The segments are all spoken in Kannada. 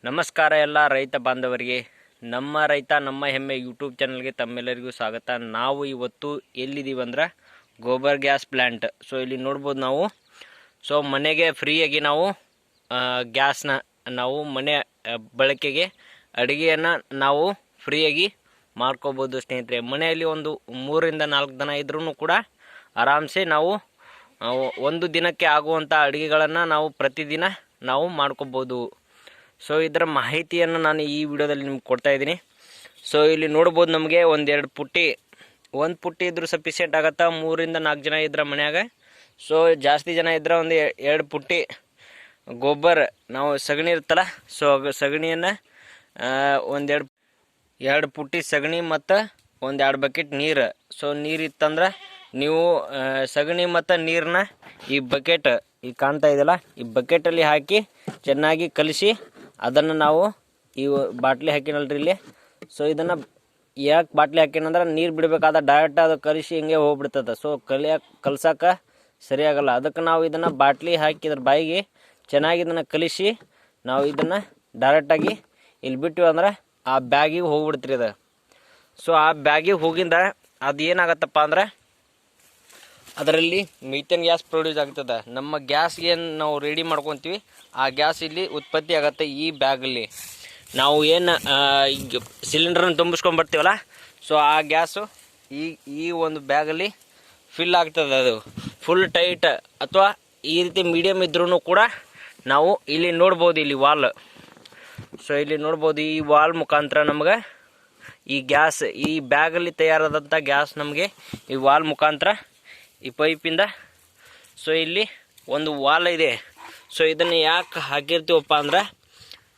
ನಮಸ್ಕಾರ ಎಲ್ಲ ರೈತ ಬಾಂಧವರಿಗೆ. ನಮ್ಮ ರೈತ ನಮ್ಮ ಹೆಮ್ಮೆ ಯೂಟ್ಯೂಬ್ ಚಾನಲ್ಗೆ ತಮ್ಮೆಲ್ಲರಿಗೂ ಸ್ವಾಗತ. ನಾವು ಇವತ್ತು ಎಲ್ಲಿದ್ದೀವಿ ಅಂದ್ರೆ ಗೋಬರ್ ಗ್ಯಾಸ್ ಪ್ಲ್ಯಾಂಟ್. ಸೊ ಇಲ್ಲಿ ನೋಡ್ಬೋದು ನಾವು. ಸೊ ಮನೆಗೆ ಫ್ರೀಯಾಗಿ ನಾವು ಗ್ಯಾಸ್ನ ನಾವು ಮನೆ ಬಳಕೆಗೆ ಅಡುಗೆಯನ್ನು ನಾವು ಫ್ರೀಯಾಗಿ ಮಾಡ್ಕೋಬೋದು ಸ್ನೇಹಿತರೆ. ಮನೆಯಲ್ಲಿ ಒಂದು 3 ರಿಂದ 4 ಜನ ಇದ್ರೂ ಕೂಡ ಆರಾಮ್ಸೆ ನಾವು ಒಂದು ದಿನಕ್ಕೆ ಆಗುವಂಥ ಅಡುಗೆಗಳನ್ನು ನಾವು ಪ್ರತಿದಿನ ನಾವು ಮಾಡ್ಕೋಬೋದು. ಸೊ ಇದರ ಮಾಹಿತಿಯನ್ನು ನಾನು ಈ ವಿಡಿಯೋದಲ್ಲಿ ನಿಮ್ಗೆ ಕೊಡ್ತಾ ಇದ್ದೀನಿ. ಸೊ ಇಲ್ಲಿ ನೋಡ್ಬೋದು, ನಮಗೆ ಒಂದು ಪುಟ್ಟಿ ಇದ್ರೂ ಸಫಿಷಿಯೆಂಟ್ ಆಗುತ್ತಾ. 3 ರಿಂದ 4 ಜನ ಇದ್ರೆ ಮನ್ಯಾಗ. ಸೊ ಜಾಸ್ತಿ ಜನ ಇದ್ರೆ ಒಂದು 2 ಪುಟ್ಟಿ ಗೊಬ್ಬರ, ನಾವು ಸಗಣಿ ಇರ್ತಲ್ಲ, ಸೊ ಸಗಣಿಯನ್ನು ಎರಡು ಪುಟ್ಟಿ ಸಗಣಿ ಮತ್ತು 1-2 ಬಕೆಟ್ ನೀರು. ಸೊ ನೀರು ಇತ್ತಂದ್ರೆ ನೀವು ಸಗಣಿ ಮತ್ತು ನೀರನ್ನ ಈ ಬಕೆಟ್ ಈ ಕಾಣ್ತಾ ಇದೆಯಲ್ಲ, ಈ ಬಕೆಟಲ್ಲಿ ಹಾಕಿ ಚೆನ್ನಾಗಿ ಕಲಿಸಿ ಅದನ್ನು ನಾವು ಈ ಬಾಟ್ಲಿ ಹಾಕಿನಲ್ರಿ ಇಲ್ಲಿ. ಸೊ ಇದನ್ನು ಯಾಕೆ ಬಾಟ್ಲಿ ಹಾಕಿನಂದ್ರೆ ನೀರು ಬಿಡಬೇಕಾದ ಡೈರೆಕ್ಟ್ ಅದು ಕಲಿಸಿ ಹಿಂಗೆ ಹೋಗ್ಬಿಡ್ತದೆ. ಸೊ ಕಲ್ಸಕ್ಕೆ ಸರಿಯಾಗಲ್ಲ. ಅದಕ್ಕೆ ನಾವು ಇದನ್ನು ಬಾಟ್ಲಿ ಹಾಕಿದ್ರ ಬಾಯಿಗೆ ಚೆನ್ನಾಗಿ ಇದನ್ನು ಕಲಿಸಿ ನಾವು ಇದನ್ನು ಡೈರೆಕ್ಟಾಗಿ ಇಲ್ಲಿ ಬಿಟ್ಟಿವಿ ಅಂದ್ರೆ ಆ ಬ್ಯಾಗಿಗೆ ಹೋಗ್ಬಿಡ್ತೀರಿ ಅದು. ಸೊ ಆ ಬ್ಯಾಗಿಗೆ ಹೋಗಿಂದ ಅದು ಏನಾಗತ್ತಪ್ಪ ಅಂದ್ರೆ ಅದರಲ್ಲಿ ಮೀಥೇನ್ ಗ್ಯಾಸ್ ಪ್ರೊಡ್ಯೂಸ್ ಆಗ್ತದೆ. ನಮ್ಮ ಗ್ಯಾಸ್ ಏನು ನಾವು ರೆಡಿ ಮಾಡ್ಕೊತೀವಿ ಆ ಗ್ಯಾಸ್ ಇಲ್ಲಿ ಉತ್ಪತ್ತಿ ಆಗುತ್ತೆ. ಈ ಬ್ಯಾಗಲ್ಲಿ ನಾವು ಏನು ಈಗ ಸಿಲಿಂಡ್ರನ್ನ ತುಂಬಿಸ್ಕೊಂಡ್ಬರ್ತೀವಲ್ಲ, ಸೊ ಆ ಗ್ಯಾಸು ಈ ಒಂದು ಬ್ಯಾಗಲ್ಲಿ ಫಿಲ್ ಆಗ್ತದೆ. ಅದು ಫುಲ್ ಟೈಟ್ ಅಥವಾ ಈ ರೀತಿ ಮೀಡಿಯಮ್ ಇದ್ರೂ ಕೂಡ ನಾವು ಇಲ್ಲಿ ನೋಡ್ಬೋದು, ಇಲ್ಲಿ ವಾಲ್. ಸೊ ಇಲ್ಲಿ ನೋಡ್ಬೋದು, ಈ ವಾಲ್ ಮುಖಾಂತರ ನಮ್ಗೆ ಈ ಗ್ಯಾಸ್ ಈ ಬ್ಯಾಗಲ್ಲಿ ತಯಾರಾದಂಥ ಗ್ಯಾಸ್ ನಮಗೆ ಈ ವಾಲ್ ಮುಖಾಂತರ ಈ ಪೈಪಿಂದ. ಸೊ ಇಲ್ಲಿ ಒಂದು ವಾಲ್ ಇದೆ. ಸೊ ಇದನ್ನು ಯಾಕೆ ಹಾಕಿರ್ತೀವಪ್ಪ ಅಂದ್ರೆ,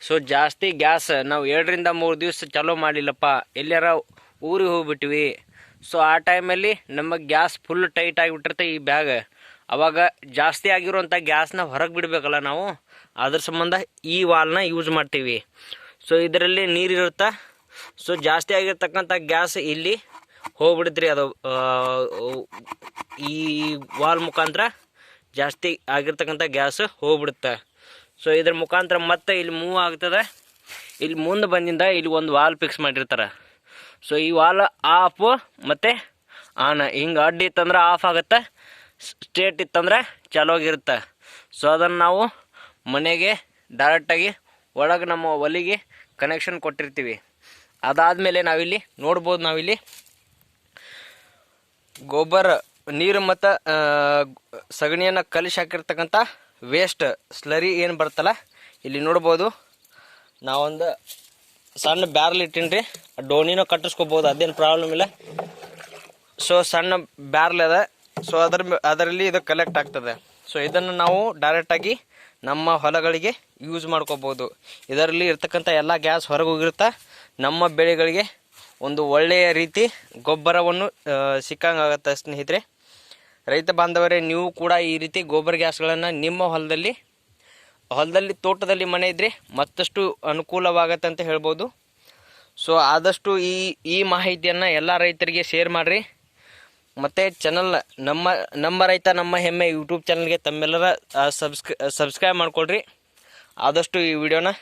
ಸೊ ಜಾಸ್ತಿ ಗ್ಯಾಸ್ ನಾವು 2 ರಿಂದ 3 ದಿವಸ ಚಾಲೂ ಮಾಡಲಿಲ್ಲಪ್ಪ, ಎಲ್ಲಾರ ಊರಿಗೆ ಹೋಗ್ಬಿಟ್ವಿ. ಸೊ ಆ ಟೈಮಲ್ಲಿ ನಮ್ಮ ಗ್ಯಾಸ್ ಫುಲ್ ಟೈಟ್ ಆಗಿಬಿಟ್ಟಿರುತ್ತೆ ಈ ಬ್ಯಾಗ್. ಅವಾಗ ಜಾಸ್ತಿ ಆಗಿರುವಂಥ ಗ್ಯಾಸ್ನ ಹೊರಗೆ ಬಿಡಬೇಕಲ್ಲ ನಾವು, ಅದ್ರ ಸಂಬಂಧ ಈ ವಾಲ್ನ ಯೂಸ್ ಮಾಡ್ತೀವಿ. ಸೊ ಇದರಲ್ಲಿ ನೀರಿರುತ್ತೆ. ಸೊ ಜಾಸ್ತಿ ಆಗಿರ್ತಕ್ಕಂಥ ಗ್ಯಾಸ್ ಇಲ್ಲಿ ಹೋಗ್ಬಿಡ್ತ್ರಿ, ಅದು ಈ ವಾಲ್ ಮುಖಾಂತರ ಜಾಸ್ತಿ ಆಗಿರ್ತಕ್ಕಂಥ ಗ್ಯಾಸ್ ಹೋಗ್ಬಿಡುತ್ತೆ. ಸೊ ಇದ್ರ ಮುಖಾಂತರ ಮತ್ತೆ ಇಲ್ಲಿ ಮೂವ್ ಆಗ್ತದೆ. ಇಲ್ಲಿ ಮುಂದೆ ಬಂದಿಂದ ಇಲ್ಲಿ ಒಂದು ವಾಲ್ ಫಿಕ್ಸ್ ಮಾಡಿರ್ತಾರೆ. ಸೊ ಈ ವಾಲ್ ಆಫ್ ಮತ್ತು ಆನ್, ಹಿಂಗೆ ಅಡ್ಡಿ ಇತ್ತಂದ್ರೆ ಆಫ್ ಆಗುತ್ತೆ, ಸ್ಟ್ರೇಟ್ ಇತ್ತಂದ್ರೆ ಚಾಲು ಆಗಿರುತ್ತೆ. ಸೊ ಅದನ್ನು ನಾವು ಮನೆಗೆ ಡೈರೆಕ್ಟಾಗಿ ಒಳಗೆ ನಮ್ಮ ಒಲೆಗೆ ಕನೆಕ್ಷನ್ ಕೊಟ್ಟಿರ್ತೀವಿ. ಅದಾದಮೇಲೆ ನಾವಿಲ್ಲಿ ನೋಡ್ಬೋದು, ನಾವಿಲ್ಲಿ ಗೊಬ್ಬರ ನೀರು ಮತ್ತು ಸಗಣಿಯನ್ನು ಕಲಿಸಿ ಹಾಕಿರ್ತಕ್ಕಂಥ ವೇಸ್ಟ್ ಸ್ಲರಿ ಏನು ಬರ್ತಲ್ಲ, ಇಲ್ಲಿ ನೋಡ್ಬೋದು. ನಾವೊಂದು ಸಣ್ಣ ಬ್ಯಾರಲ್ ಇಟ್ಟಿನ್ರಿ, ಡೋಣಿನೂ ಕಟ್ಟಿಸ್ಕೋಬೋದು, ಅದೇನು ಪ್ರಾಬ್ಲಮ್ ಇಲ್ಲ. ಸೊ ಸಣ್ಣ ಬ್ಯಾರಲ್ ಅದ. ಸೊ ಅದರಲ್ಲಿ ಇದು ಕಲೆಕ್ಟ್ ಆಗ್ತದೆ. ಸೊ ಇದನ್ನು ನಾವು ಡೈರೆಕ್ಟಾಗಿ ನಮ್ಮ ಹೊಲಗಳಿಗೆ ಯೂಸ್ ಮಾಡ್ಕೋಬೋದು. ಇದರಲ್ಲಿ ಇರ್ತಕ್ಕಂಥ ಎಲ್ಲ ಗ್ಯಾಸ್ ಹೊರಗೆ ಹೋಗಿರುತ್ತೆ. ನಮ್ಮ ಬೆಳೆಗಳಿಗೆ ಒಂದು ಒಳ್ಳೆಯ ರೀತಿ ಗೊಬ್ಬರವನ್ನು ಸಿಕ್ಕಂಗಾಗತ್ತೆ ಸ್ನೇಹಿತರೆ. ರೈತ ಬಾಂಧವರೇ, ನೀವು ಕೂಡ ಈ ರೀತಿ ಗೊಬ್ಬರ ಗ್ಯಾಸ್ಗಳನ್ನು ನಿಮ್ಮ ಹೊಲದಲ್ಲಿ ತೋಟದಲ್ಲಿ ಮನೆ ಇದ್ದರೆ ಮತ್ತಷ್ಟು ಅನುಕೂಲವಾಗತ್ತೆ ಅಂತ ಹೇಳ್ಬೋದು. ಸೊ ಆದಷ್ಟು ಈ ಮಾಹಿತಿಯನ್ನು ಎಲ್ಲ ರೈತರಿಗೆ ಶೇರ್ ಮಾಡಿರಿ. ಮತ್ತು ಚಾನಲ್ ನಮ್ಮ ರೈತ ನಮ್ಮ ಹೆಮ್ಮೆ ಯೂಟ್ಯೂಬ್ ಚಾನಲ್ಗೆ ತಮ್ಮೆಲ್ಲರ ಸಬ್ಸ್ಕ್ರೈಬ್ ಮಾಡ್ಕೊಳ್ರಿ. ಆದಷ್ಟು ಈ ವಿಡಿಯೋನ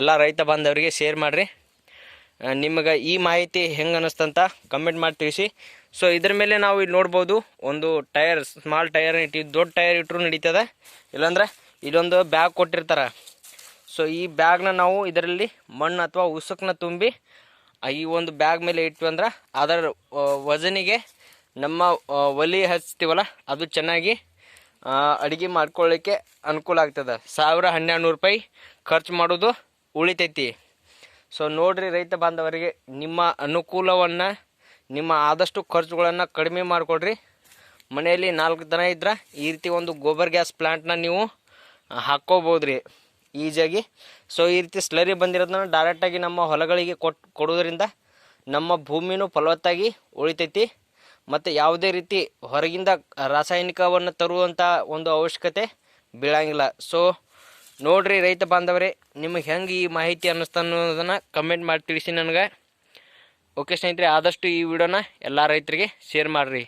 ಎಲ್ಲ ರೈತ ಬಾಂಧವರಿಗೆ ಶೇರ್ ಮಾಡಿರಿ. ನಿಮಗೆ ಈ ಮಾಹಿತಿ ಹೆಂಗೆ ಅನ್ನಿಸ್ತಂತ ಕಮೆಂಟ್ ಮಾಡಿ ತಿಳಿಸಿ. ಸೊ ಇದ್ರ ಮೇಲೆ ನಾವು ಇಲ್ಲಿ ನೋಡ್ಬೋದು, ಒಂದು ಟೈರ್, ಸ್ಮಾಲ್ ಟೈರ್ ದೊಡ್ಡ ಟೈರ್ ಇಟ್ಟರು ನಡೀತದೆ. ಇಲ್ಲಾಂದ್ರೆ ಇಲ್ಲೊಂದು ಬ್ಯಾಗ್ ಕೊಟ್ಟಿರ್ತಾರೆ. ಸೊ ಈ ಬ್ಯಾಗ್ನ ನಾವು ಇದರಲ್ಲಿ ಮಣ್ಣು ಅಥವಾ ಉಸುಕನ್ನ ತುಂಬಿ ಈ ಒಂದು ಬ್ಯಾಗ್ ಮೇಲೆ ಇಟ್ವಿ ಅಂದ್ರೆ ಅದರ ವಜನಿಗೆ ನಮ್ಮ ಒಲೆ ಹಚ್ತೀವಲ್ಲ ಅದು ಚೆನ್ನಾಗಿ ಅಡುಗೆ ಮಾಡ್ಕೊಳ್ಳಿಕ್ಕೆ ಅನುಕೂಲ ಆಗ್ತದೆ. 1000-1200 ರೂಪಾಯಿ ಖರ್ಚು ಮಾಡೋದು ಉಳಿತೈತಿ. ಸೊ ನೋಡಿರಿ ರೈತ ಬಾಂಧವರಿಗೆ, ನಿಮ್ಮ ಅನುಕೂಲವನ್ನು, ನಿಮ್ಮ ಆದಷ್ಟು ಖರ್ಚುಗಳನ್ನು ಕಡಿಮೆ ಮಾಡಿಕೊಡ್ರಿ. ಮನೆಯಲ್ಲಿ 4 ಜನ ಇದ್ರೆ ಈ ರೀತಿ ಒಂದು ಗೋಬರ್ ಗ್ಯಾಸ್ ಪ್ಲ್ಯಾಂಟ್ನ ನೀವು ಹಾಕ್ಕೋಬೋದು ರೀ ಈಸಿಯಾಗಿ. ಸೊ ಈ ರೀತಿ ಸ್ಲರಿ ಬಂದಿರೋದನ್ನ ಡೈರೆಕ್ಟಾಗಿ ನಮ್ಮ ಹೊಲಗಳಿಗೆ ಕೊಡೋದ್ರಿಂದ ನಮ್ಮ ಭೂಮಿನೂ ಫಲವತ್ತಾಗಿ ಉಳಿತೈತಿ. ಮತ್ತು ಯಾವುದೇ ರೀತಿ ಹೊರಗಿಂದ ರಾಸಾಯನಿಕವನ್ನು ತರುವಂಥ ಒಂದು ಅವಶ್ಯಕತೆ ಬೀಳಂಗಿಲ್ಲ. ಸೊ ನೋಡಿರಿ ರೈತ ಬಾಂಧವರೇ, ನಿಮಗೆ ಹೆಂಗೆ ಈ ಮಾಹಿತಿ ಅನ್ನಿಸ್ತಾ ಅನ್ನೋದನ್ನು ಕಮೆಂಟ್ ಮಾಡಿ ತಿಳಿಸಿ ನನಗೆ. ಓಕೆ ಸ್ನೇಹಿತರೆ, ಆದಷ್ಟು ಈ ವಿಡಿಯೋನ ಎಲ್ಲ ರೈತರಿಗೆ ಶೇರ್ ಮಾಡಿರಿ.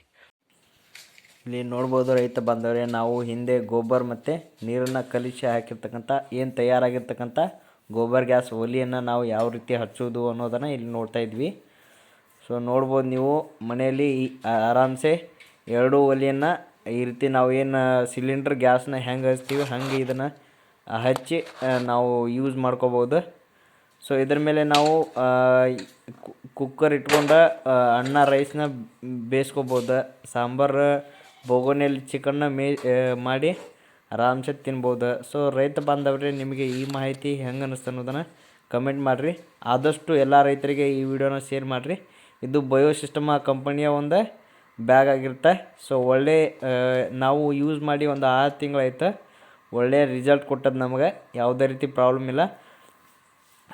ಇಲ್ಲಿ ನೋಡ್ಬೋದು ರೈತ ಬಾಂಧವರೇ, ನಾವು ಹಿಂದೆ ಗೊಬ್ಬರ ಮತ್ತು ನೀರನ್ನು ಕಲಿಸಿ ಹಾಕಿರ್ತಕ್ಕಂಥ ಏನು ತಯಾರಾಗಿರ್ತಕ್ಕಂಥ ಗೋಬರ್ ಗ್ಯಾಸ್ ಒಲೆಯನ್ನು ನಾವು ಯಾವ ರೀತಿ ಹಚ್ಚೋದು ಅನ್ನೋದನ್ನು ಇಲ್ಲಿ ನೋಡ್ತಾ ಇದ್ವಿ. ಸೊ ನೋಡ್ಬೋದು ನೀವು ಮನೆಯಲ್ಲಿ ಆರಾಮ್ಸೆ 2 ಒಲೆಯನ್ನು ಈ ರೀತಿ ನಾವು ಏನು ಸಿಲಿಂಡ್ರ್ ಗ್ಯಾಸ್ನ ಹೆಂಗೆ ಹಚ್ತೀವಿ ಹಂಗೆ ಇದನ್ನು ಹಚ್ಚಿ ನಾವು ಯೂಸ್ ಮಾಡ್ಕೋಬೋದು. ಸೊ ಇದ್ರ ಮೇಲೆ ನಾವು ಕುಕ್ಕರ್ ಇಟ್ಕೊಂಡು ಅನ್ನ ರೈಸ್ನ ಬೇಯಿಸ್ಕೋಬೋದು. ಸಾಂಬಾರು ಬೋಗೋನಿಯಲ್ಲಿ ಚಿಕನ್ನ ಮಾಡಿ ಆರಾಮ್ಸೆ ತಿನ್ಬೋದು. ಸೊ ರೈತ ಬಾಂಧವರೇ, ನಿಮಗೆ ಈ ಮಾಹಿತಿ ಹೆಂಗೆ ಅನ್ನಿಸ್ತು ಅನ್ನೋದನ್ನು ಕಮೆಂಟ್ ಮಾಡಿರಿ. ಆದಷ್ಟು ಎಲ್ಲ ರೈತರಿಗೆ ಈ ವಿಡಿಯೋನ ಶೇರ್ ಮಾಡಿರಿ. ಇದು ಬಯೋಸಿಸ್ಟಮ್ ಕಂಪನಿಯ ಒಂದು ಬ್ಯಾಗ್ ಆಗಿರುತ್ತೆ. ಸೊ ಒಳ್ಳೆ ನಾವು ಯೂಸ್ ಮಾಡಿ ಒಂದು 6 ತಿಂಗಳಾಯ್ತು. ಒಳ್ಳೆಯ ರಿಸಲ್ಟ್ ಕೊಟ್ಟದ್ದು ನಮಗೆ, ಯಾವುದೇ ರೀತಿ ಪ್ರಾಬ್ಲಮ್ ಇಲ್ಲ.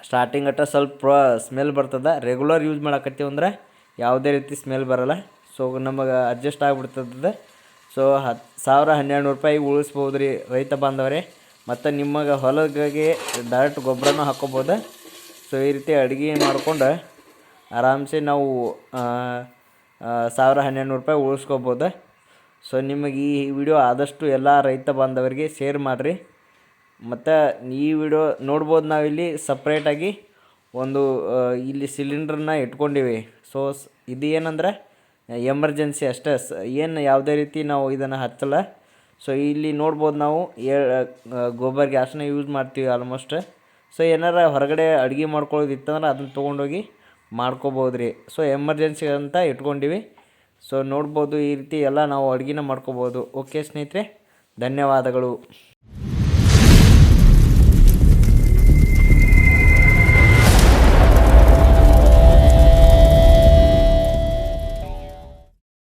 ಸ್ಟಾರ್ಟಿಂಗ್ ಸ್ವಲ್ಪ ಸ್ಮೆಲ್ ಬರ್ತದೆ. ರೆಗ್ಯುಲರ್ ಯೂಸ್ ಮಾಡಕತ್ತೀವಿ ಅಂದರೆ ಯಾವುದೇ ರೀತಿ ಸ್ಮೆಲ್ ಬರೋಲ್ಲ. ಸೊ ನಮಗೆ ಅಡ್ಜಸ್ಟ್ ಆಗಿಬಿಡ್ತದೆ. ಸೊ 10,000-1,200 ರೂಪಾಯಿ ಉಳಿಸ್ಬೋದು ರೀ ರೈತ ಬಾಂಧವರೇ. ಮತ್ತು ನಿಮಗೆ ಹೊಲಗಳಿಗೆ ಡೈರೆಕ್ಟ್ ಗೊಬ್ಬರನೂ ಹಾಕ್ಕೋಬೋದು. ಸೊ ಈ ರೀತಿ ಅಡುಗೆ ಮಾಡ್ಕೊಂಡು ಆರಾಮ್ಸೆ ನಾವು 1,000-1,200 ರೂಪಾಯಿ ಉಳಿಸ್ಕೋಬೋದು. ಸೊ ನಿಮಗೆ ಈ ವಿಡಿಯೋ ಆದಷ್ಟು ಎಲ್ಲ ರೈತ ಬಾಂಧವರಿಗೆ ಶೇರ್ ಮಾಡಿರಿ. ಮತ್ತು ಈ ವಿಡಿಯೋ ನೋಡ್ಬೋದು, ನಾವಿಲ್ಲಿ ಸಪ್ರೇಟಾಗಿ ಒಂದು ಇಲ್ಲಿ ಸಿಲಿಂಡ್ರನ್ನ ಇಟ್ಕೊಂಡಿವಿ. ಸೊ ಇದು ಏನಂದರೆ ಎಮರ್ಜೆನ್ಸಿ ಅಷ್ಟೇ, ಏನು ಯಾವುದೇ ರೀತಿ ನಾವು ಇದನ್ನು ಹಚ್ಚಲ್ಲ. ಸೊ ಇಲ್ಲಿ ನೋಡ್ಬೋದು ನಾವು ಗೋಬರ್ ಗ್ಯಾಸ್ನ ಯೂಸ್ ಮಾಡ್ತೀವಿ ಆಲ್ಮೋಸ್ಟ್. ಸೊ ಏನಾರ ಹೊರಗಡೆ ಅಡುಗೆ ಮಾಡ್ಕೊಳ್ಳೋದಿತ್ತಂದ್ರೆ ಅದನ್ನು ತೊಗೊಂಡೋಗಿ ಮಾಡ್ಕೋಬೋದು ರೀ. ಸೊ ಎಮರ್ಜೆನ್ಸಿ ಅಂತ ಇಟ್ಕೊಂಡಿವಿ. ಸೊ ನೋಡ್ಬೋದು, ಈ ರೀತಿ ಎಲ್ಲ ನಾವು ಅಡುಗೆನ ಮಾಡ್ಕೋಬೋದು. ಓಕೆ ಸ್ನೇಹಿತರೆ, ಧನ್ಯವಾದಗಳು.